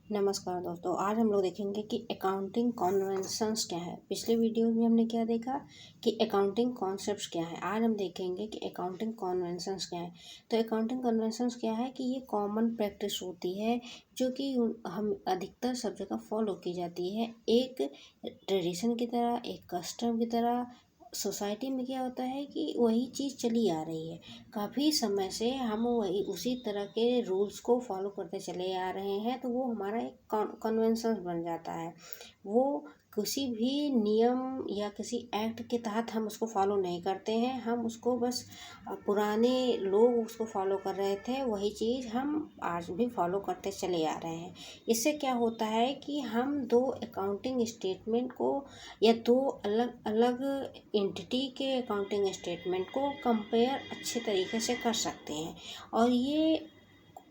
नमस्कार दोस्तों, आज हम लोग देखेंगे कि अकाउंटिंग कन्वेंशंस क्या है। पिछले वीडियो में हमने क्या देखा कि अकाउंटिंग कॉन्सेप्ट्स क्या है। आज हम देखेंगे कि अकाउंटिंग कन्वेंशंस क्या है। तो अकाउंटिंग कन्वेंशंस क्या है कि ये कॉमन प्रैक्टिस होती है जो कि हम अधिकतर सब जगह फॉलो की जाती है। एक ट्रेडिशन की तरह, एक कस्टम की तरह सोसाइटी में क्या होता है कि वही चीज़ चली आ रही है। काफ़ी समय से हम वही उसी तरह के रूल्स को फॉलो करते चले आ रहे हैं, तो वो हमारा एक कन्वेंशन बन जाता है। वो किसी भी नियम या किसी एक्ट के तहत हम उसको फॉलो नहीं करते हैं, हम उसको बस पुराने लोग उसको फॉलो कर रहे थे, वही चीज़ हम आज भी फॉलो करते चले आ रहे हैं। इससे क्या होता है कि हम दो अकाउंटिंग स्टेटमेंट को या दो अलग अलग एंटिटी के अकाउंटिंग स्टेटमेंट को कंपेयर अच्छे तरीके से कर सकते हैं। और ये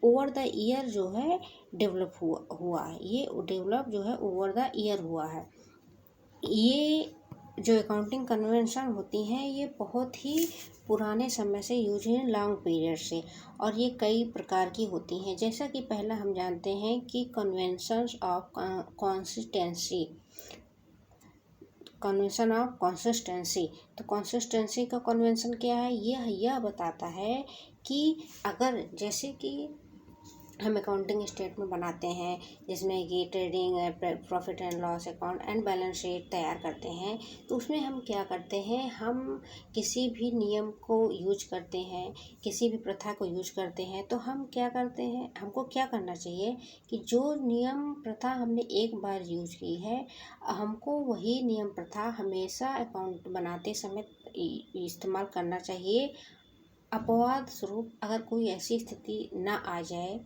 ओवर द ईयर जो है डेवलप हुआ है। ये डेवलप जो है ओवर द ईयर हुआ है। ये जो अकाउंटिंग कन्वेंशन होती हैं ये बहुत ही पुराने समय से यूज है, लॉन्ग पीरियड से। और ये कई प्रकार की होती हैं। जैसा कि पहला हम जानते हैं कि conventions of consistency, convention of consistency. तो कंसिस्टेंसी का कन्वेंशन क्या है, यह बताता है कि अगर जैसे कि हम अकाउंटिंग स्टेटमेंट बनाते हैं जिसमें कि trading, profit and loss account and balance sheet तैयार करते हैं, तो उसमें हम क्या करते हैं, हम किसी भी नियम को यूज करते हैं, किसी भी प्रथा को यूज करते हैं, तो हम क्या करते हैं, हमको क्या करना चाहिए कि जो नियम प्रथा हमने एक बार यूज की है, हमको वही नियम प्रथा हमेशा अकाउंट बनाते समय इस्तेमाल करना चाहिए। अपवाद स्वरूप अगर कोई ऐसी स्थिति ना आ जाए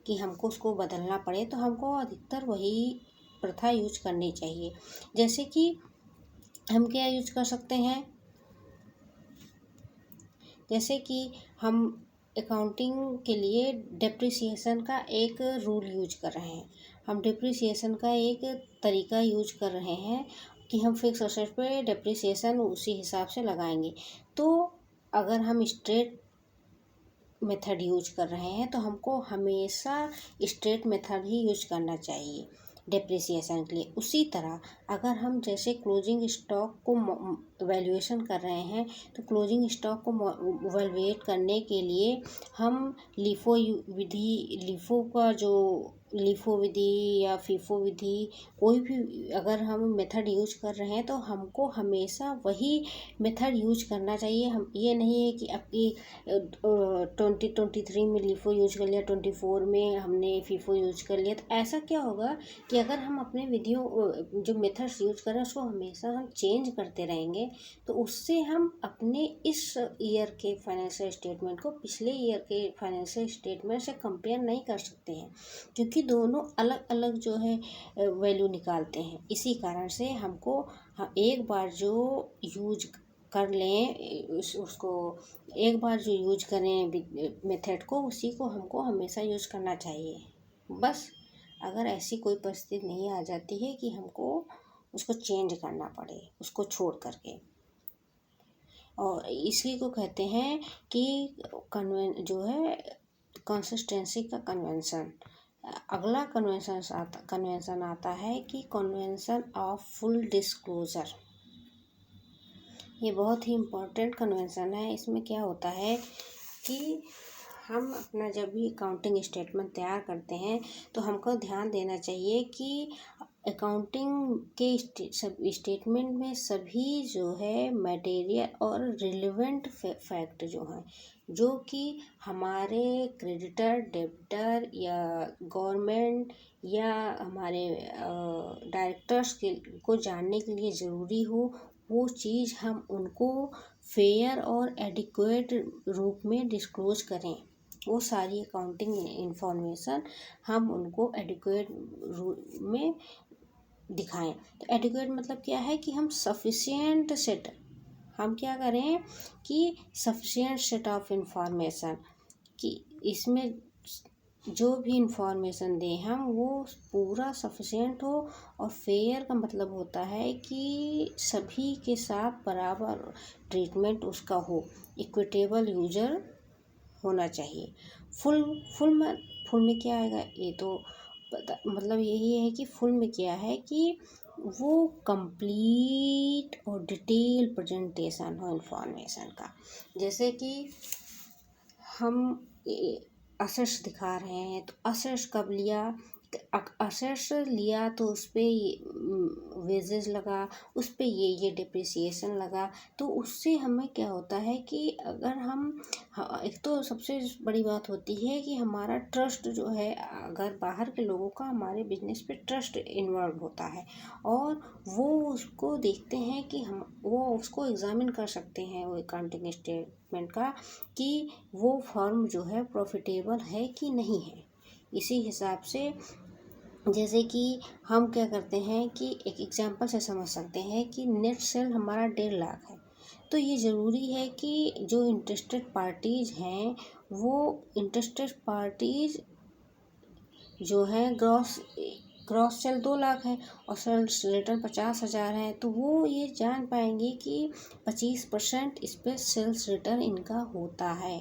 कि हमको उसको बदलना पड़े, तो हमको अधिकतर वही प्रथा यूज करनी चाहिए। जैसे कि हम क्या यूज कर सकते हैं, जैसे कि हम अकाउंटिंग के लिए डेप्रिसिएशन का एक रूल यूज कर रहे हैं। हम डेप्रिसिएशन का एक तरीका यूज कर रहे हैं कि हम फिक्स असेट पे डेप्रिसिएशन उसी हिसाब से लगाएंगे। तो अगर हम स्ट्रेट मेथड यूज कर रहे हैं तो हमको हमेशा स्ट्रेट मेथड ही यूज करना चाहिए डेप्रिसिएशन के लिए। उसी तरह अगर हम जैसे क्लोजिंग स्टॉक को वैल्यूएशन कर रहे हैं, तो क्लोजिंग स्टॉक को वैल्यूएट करने के लिए हम लीफो का जो लीफो विधि या फीफो विधि, कोई भी अगर हम मेथड यूज कर रहे हैं तो हमको हमेशा वही मेथड यूज करना चाहिए। हम ये नहीं है कि आपकी 2023 में लीफो यूज कर लिया, 24 में हमने फीफो यूज कर लिया। तो ऐसा क्या होगा कि अगर हम अपने विधियों जो मेथड्स यूज कर रहे हैं उसको हमेशा हम चेंज करते रहेंगे, तो उससे हम अपने इस ईयर के फाइनेंशियल स्टेटमेंट को पिछले ईयर के फाइनेंशियल स्टेटमेंट से कंपेयर नहीं कर सकते हैं, क्योंकि दोनों अलग अलग जो है वैल्यू निकालते हैं। इसी कारण से हमको एक बार जो यूज कर लें उसको एक बार जो यूज करें मेथड को, उसी को हमको हमेशा यूज करना चाहिए। बस अगर ऐसी कोई परिस्थिति नहीं आ जाती है कि हमको उसको चेंज करना पड़े उसको छोड़ करके। और इसी को कहते हैं कि जो है कंसिस्टेंसी का कन्वेंशन। अगला कन्वेंशन आता है कि कन्वेंशन ऑफ फुल डिस्क्लोजर। ये बहुत ही इम्पोर्टेंट कन्वेंशन है। इसमें क्या होता है कि हम अपना जब भी अकाउंटिंग स्टेटमेंट तैयार करते हैं तो हमको ध्यान देना चाहिए कि अकाउंटिंग के स्टेटमेंट में सभी जो है मटेरियल और रिलेवेंट फैक्ट जो हैं, जो कि हमारे क्रेडिटर, डेबिटर या गवर्नमेंट या हमारे डायरेक्टर्स को जानने के लिए ज़रूरी हो, वो चीज़ हम उनको फेयर और एडिक्वेट रूप में डिस्क्लोज करें। वो सारी अकाउंटिंग इंफॉर्मेशन हम उनको एडिक्वेट रूप में दिखाएं। तो एडिक्वेट मतलब क्या है कि हम क्या करें कि सफिशिएंट सेट ऑफ इंफॉर्मेशन, कि इसमें जो भी इंफॉर्मेशन दें हम वो पूरा सफिशिएंट हो। और फेयर का मतलब होता है कि सभी के साथ बराबर ट्रीटमेंट उसका हो, इक्विटेबल यूजर होना चाहिए। फुल में क्या आएगा, ये तो मतलब यही है कि फुल में क्या है कि वो कंप्लीट और डिटेल प्रेजेंटेशन हो इन्फॉर्मेशन का। जैसे कि हम असेट्स दिखा रहे हैं तो असेट्स कब लिया, असेट्स लिया तो उस पर वेजेस लगा, उस पर ये डिप्रिसिएशन लगा। तो उससे हमें क्या होता है कि अगर हम एक तो सबसे बड़ी बात होती है कि हमारा ट्रस्ट जो है, अगर बाहर के लोगों का हमारे बिजनेस पे ट्रस्ट इन्वॉल्व होता है और वो उसको देखते हैं कि हम वो उसको एग्जामिन कर सकते हैं वो अकाउंटिंग स्टेटमेंट का कि वो फर्म जो है प्रॉफिटेबल है कि नहीं है। इसी हिसाब से जैसे कि हम क्या करते हैं कि एक एग्जांपल से समझ सकते हैं कि नेट सेल हमारा 1.5 लाख है। तो ये ज़रूरी है कि जो इंटरेस्टेड पार्टीज़ हैं वो इंटरेस्टेड पार्टीज़ जो है ग्रॉस सेल 2 लाख है और सेल्स रिटर्न 50,000 है, तो वो ये जान पाएंगे कि 25% इस पर सेल्स रिटर्न इनका होता है।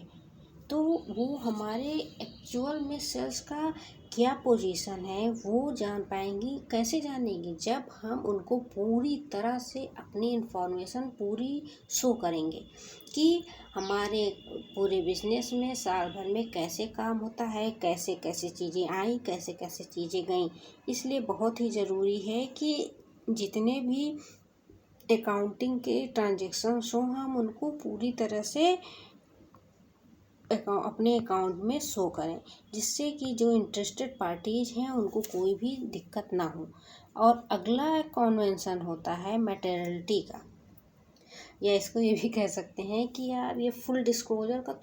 तो वो हमारे एक्चुअल में सेल्स का क्या पोजीशन है वो जान पाएंगी। कैसे जानेंगी, जब हम उनको पूरी तरह से अपनी इंफॉर्मेशन पूरी शो करेंगे कि हमारे पूरे बिजनेस में साल भर में कैसे काम होता है, कैसे कैसे चीज़ें आई, कैसे कैसे चीज़ें गईं। इसलिए बहुत ही ज़रूरी है कि जितने भी अकाउंटिंग के ट्रांजेक्शन्स हों हम उनको पूरी तरह से अपने अकाउंट में शो करें, जिससे कि जो इंटरेस्टेड पार्टीज हैं उनको कोई भी दिक्कत ना हो। और अगला कॉन्वेंशन होता है मैटेरियलिटी का, या इसको ये भी कह सकते हैं कि यार ये फुल डिस्क्लोजर का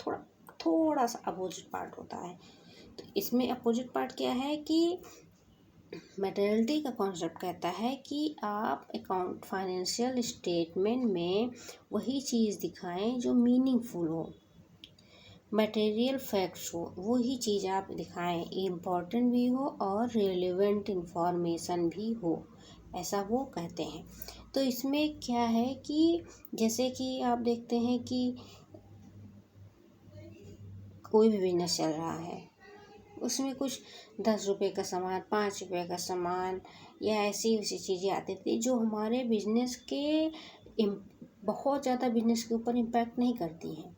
थोड़ा सा अपोजिट पार्ट होता है। तो इसमें अपोजिट पार्ट क्या है कि मैटेरियलिटी का कॉन्सेप्ट कहता है कि आप अकाउंट फाइनेंशियल स्टेटमेंट में वही चीज़ दिखाएं जो मीनिंगफुल हो, मटेरियल फैक्ट्स हो, वही चीज़ आप दिखाएं, इम्पॉर्टेंट भी हो और रिलेवेंट इंफॉर्मेशन भी हो, ऐसा वो कहते हैं। तो इसमें क्या है कि जैसे कि आप देखते हैं कि कोई भी बिजनेस चल रहा है, उसमें कुछ 10 रुपये का सामान, 5 रुपये का सामान या ऐसी वैसी चीज़ें आती थी जो हमारे बिजनेस के बहुत ज़्यादा बिजनेस के ऊपर इम्पैक्ट नहीं करती हैं।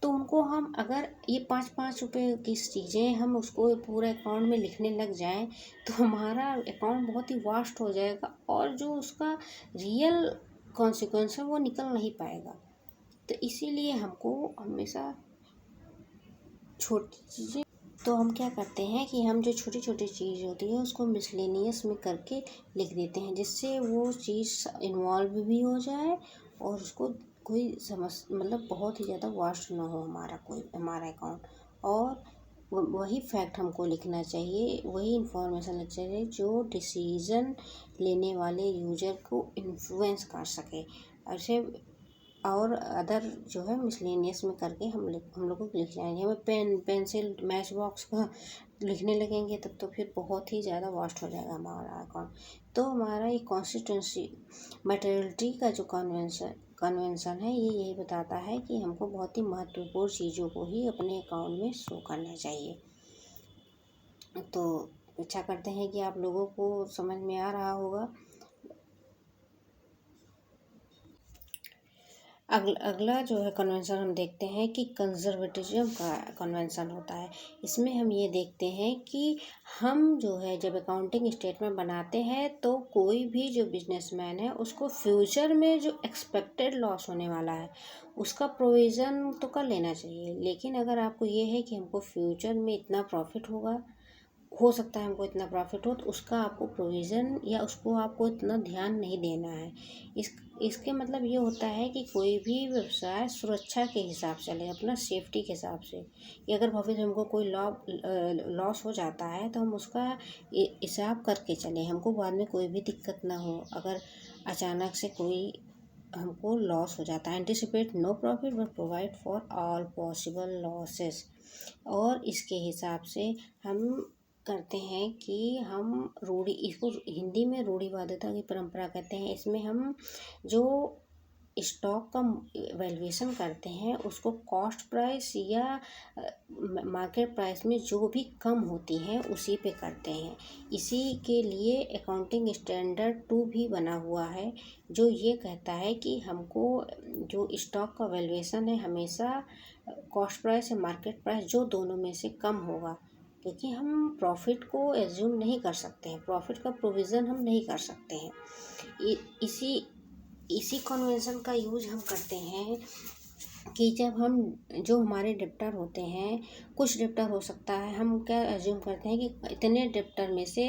तो उनको हम अगर ये 5-5 रुपये की चीज़ें हम उसको पूरे अकाउंट में लिखने लग जाएं तो हमारा अकाउंट बहुत ही वास्ट हो जाएगा और जो उसका रियल कॉन्सिक्वेंस है वो निकल नहीं पाएगा। तो इसीलिए हमको हमेशा छोटी चीज़ें, तो हम क्या करते हैं कि हम जो छोटी छोटी चीज़ होती है उसको मिसलेनियस में करके लिख देते हैं, जिससे वो चीज़ इन्वॉल्व भी हो जाए और उसको कोई समझ मतलब बहुत ही ज़्यादा वास्ट ना हो हमारा अकाउंट। और वही फैक्ट हमको लिखना चाहिए, वही इंफॉर्मेशन लिखना चाहिए जो डिसीज़न लेने वाले यूजर को इन्फ्लुएंस कर सके। ऐसे और अदर जो है मिसलेनियस में करके हम लोगों को लिख जाएंगे। हमें पेंसिल मैच बॉक्स का लिखने लगेंगे तब तो फिर बहुत ही ज़्यादा वास्ट हो जाएगा हमारा अकाउंट। तो हमारा ये कॉन्स्टिट्यूंसी मटेरियलिटी का जो कन्वेंशन है ये यही बताता है कि हमको बहुत ही महत्वपूर्ण चीज़ों को ही अपने अकाउंट में शो करना चाहिए। तो अच्छा करते हैं कि आप लोगों को समझ में आ रहा होगा। अगला जो है कन्वेंशन हम देखते हैं कि कंजर्वेटिज्म का कन्वेंशन होता है। इसमें हम ये देखते हैं कि हम जो है जब अकाउंटिंग स्टेटमेंट बनाते हैं तो कोई भी जो बिजनेसमैन है उसको फ्यूचर में जो एक्सपेक्टेड लॉस होने वाला है उसका प्रोविज़न तो कर लेना चाहिए। लेकिन अगर आपको ये है कि हमको फ्यूचर में इतना प्रॉफिट हो सकता है हमको इतना प्रॉफिट हो, तो उसका आपको प्रोविज़न या उसको आपको इतना ध्यान नहीं देना है। इसके मतलब ये होता है कि कोई भी व्यवसाय सुरक्षा के हिसाब से चले, अपना सेफ्टी के हिसाब से, कि अगर भविष्य हमको कोई लॉस हो जाता है तो हम उसका हिसाब करके चलें, हमको बाद में कोई भी दिक्कत ना हो अगर अचानक से कोई हमको लॉस हो जाता है। Anticipate no profit but provide for all possible losses. और इसके हिसाब से हम करते हैं कि हम इसको हिंदी में रूढ़िवादिता की परंपरा कहते हैं। इसमें हम जो स्टॉक का वैल्यूएशन करते हैं उसको कॉस्ट प्राइस या मार्केट प्राइस में जो भी कम होती है उसी पे करते हैं। इसी के लिए अकाउंटिंग स्टैंडर्ड 2 भी बना हुआ है जो ये कहता है कि हमको जो स्टॉक का वैल्यूएशन है हमेशा कॉस्ट प्राइस या मार्केट प्राइस जो दोनों में से कम होगा, क्योंकि हम प्रॉफिट को एज्यूम नहीं कर सकते हैं, प्रॉफिट का प्रोविज़न हम नहीं कर सकते हैं। इसी इसी कन्वेंशन का यूज हम करते हैं कि जब हम जो हमारे डेप्टर होते हैं, कुछ डेप्टर हो सकता है, हम क्या एज्यूम करते हैं कि इतने डेप्टर में से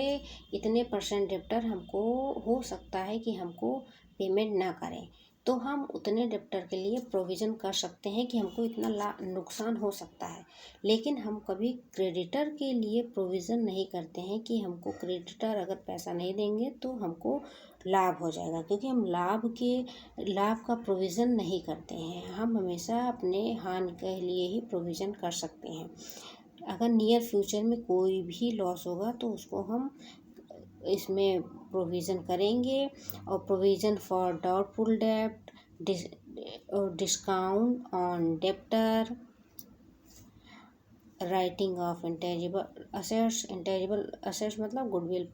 इतने % डेप्टर हमको हो सकता है कि हमको पेमेंट ना करें, तो हम उतने डेप्टर के लिए प्रोविज़न कर सकते हैं कि हमको इतना नुकसान हो सकता है। लेकिन हम कभी क्रेडिटर के लिए प्रोविज़न नहीं करते हैं कि हमको क्रेडिटर अगर पैसा नहीं देंगे तो हमको लाभ हो जाएगा, क्योंकि हम लाभ का प्रोविज़न नहीं करते हैं। हम हमेशा अपने हानि के लिए ही प्रोविज़न कर सकते हैं। अगर नियर फ्यूचर में कोई भी लॉस होगा तो उसको हम इसमें प्रोविज़न करेंगे। और प्रोविज़न फॉर डाउटफुल डेब्ट, discount on debtor, writing of intangible assets मतलब गुडविल,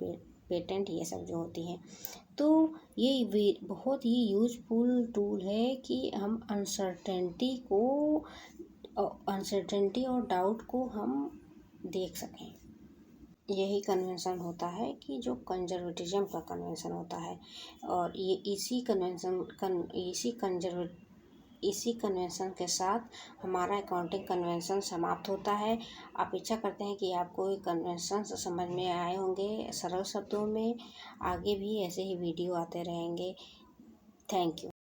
पेटेंट, ये सब जो होती हैं। तो ये बहुत ही यूजफुल टूल है कि हम अनसर्टेनिटी और डाउट को हम देख सकें। यही कन्वेंशन होता है कि जो कंजर्वेटिज्म का कन्वेंशन होता है, और ये इसी कन्वेंशन के साथ हमारा अकाउंटिंग कन्वेंशन समाप्त होता है। अपेक्षा करते हैं कि आपको ये कन्वेंशन समझ में आए होंगे सरल शब्दों में। आगे भी ऐसे ही वीडियो आते रहेंगे। Thank you.